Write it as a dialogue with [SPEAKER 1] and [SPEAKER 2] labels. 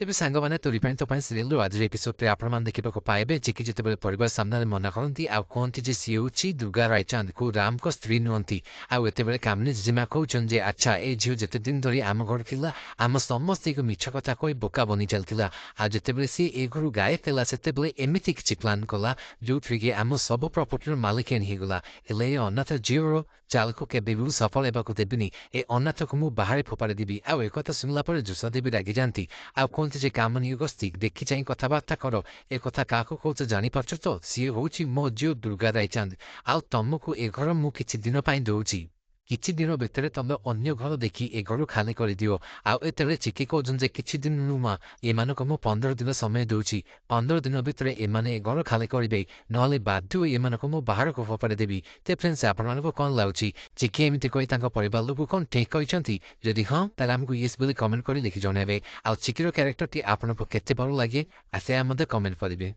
[SPEAKER 1] ତେବେ ସାଙ୍ଗମାନେ ତୋରି ପାଇଁ ତୋ ପାଇଁ ସିରିଏଲରୁ ଆଜିର ଏପିସୋଡରେ ଆପଣମାନେ ଦେଖିବାକୁ ପାଇବେ ଚିକି ଯେତେବେଳେ ପରିବାର ସାମ୍ନାରେ ମନା କରନ୍ତି ଆଉ କୁହନ୍ତି ଯେ ସିଏ ହେଉଛି ଦୁର୍ଗା ରାୟଚାନ୍ଦକୁ ରାମଙ୍କ ସ୍ତ୍ରୀ ନୁହନ୍ତି। ଆଉ ଏତେବେଳେ କାମିନୀ ଜେଜେମା କହୁଛନ୍ତି ଯେ ଆଚ୍ଛା ଏ ଝିଅ ଯେତେ ଦିନ ଧରି ଆମ ଘରେ ଥିଲା ଆମ ସମସ୍ତଙ୍କୁ ମିଛ କଥା କହି ବୋକା ବନି ଚାଲିଥିଲା। ଆଉ ଯେତେବେଳେ ସିଏ ଏ ଘରୁ ଗାୟବ ହେଲା ସେତେବେଳେ ଏମିତି କିଛି ପ୍ଲାନ୍ କଲା ଯୋଉଥିରେ କି ଆମ ସବୁ ପ୍ରପର୍ଟିର ମାଲିକାଣୀ ହେଇଗଲା। ହେଲେ ଏ ଅନାଥ ଝିଅର ଚାଲକୁ କେବେ ବି ସଫଳ ହେବାକୁ ଦେବିନି। ଏ ଅନାଥକୁ ମୁଁ ବାହାରେ ଫୋପାଡ଼ି ଦେବି। ଆଉ ଏକଥା ଶୁଣିଲା ପରେ ଜୋସା ଦେବୀ ରାଗିଯାନ୍ତି ଆଉ କୁହନ୍ତି ଯେ କାମନୀ ଗସ୍ତି ଦେଖି ଚାହିଁ କଥାବାର୍ତ୍ତା କର। ଏ କଥା କାହାକୁ କହୁଛ ଜାଣିପାରୁଛ ତ? ସିଏ ହେଉଛି ମୋ ଝିଅ ଦୁର୍ଗା ରାୟଚାନ୍ଦ। ଆଉ ତମକୁ ଏ ଘର ମୁଁ କିଛି ଦିନ ପାଇଁ ଦଉଛି। କିଛି ଦିନ ଭିତରେ ତମେ ଅନ୍ୟ ଘର ଦେଖି ଏ ଘର ଖାଲି କରିଦିଅ। ଆଉ ଏତେବେଳେ ଚିକି କହୁଛନ୍ତି ଯେ କିଛି ଦିନ ନୁହଁ ଏମାନଙ୍କୁ ମୁଁ 15 ଦିନ ସମୟ ଦଉଛି। 15 ଦିନ ଭିତରେ ଏମାନେ ଏ ଘର ଖାଲି କରିବେ ନହେଲେ ବାଧ୍ୟ ହୋଇ ଏମାନଙ୍କୁ ମୁଁ ବାହାରକୁ ଫୋପାଡ଼ି ଦେବି। ତେ ଫ୍ରେଣ୍ଡସ୍ ଆପଣମାନଙ୍କୁ କ'ଣ ଲାଗୁଛି ଚିକି ଏମିତି କହି ତାଙ୍କ ପରିବାର ଲୋକ କ'ଣ ଠିକ୍ କହିଛନ୍ତି? ଯଦି ହଁ ତାହେଲେ ଆମକୁ ୟେସ୍ ବୋଲି କମେଣ୍ଟ କରି ଲେଖି ଜଣାଇବେ। ଆଉ ଚିକିର କ୍ୟାରେକ୍ଟରଟି ଆପଣଙ୍କୁ କେତେ ଭଲ ଲାଗେ ସେ ମଧ୍ୟ କମେଣ୍ଟ କରିବେ।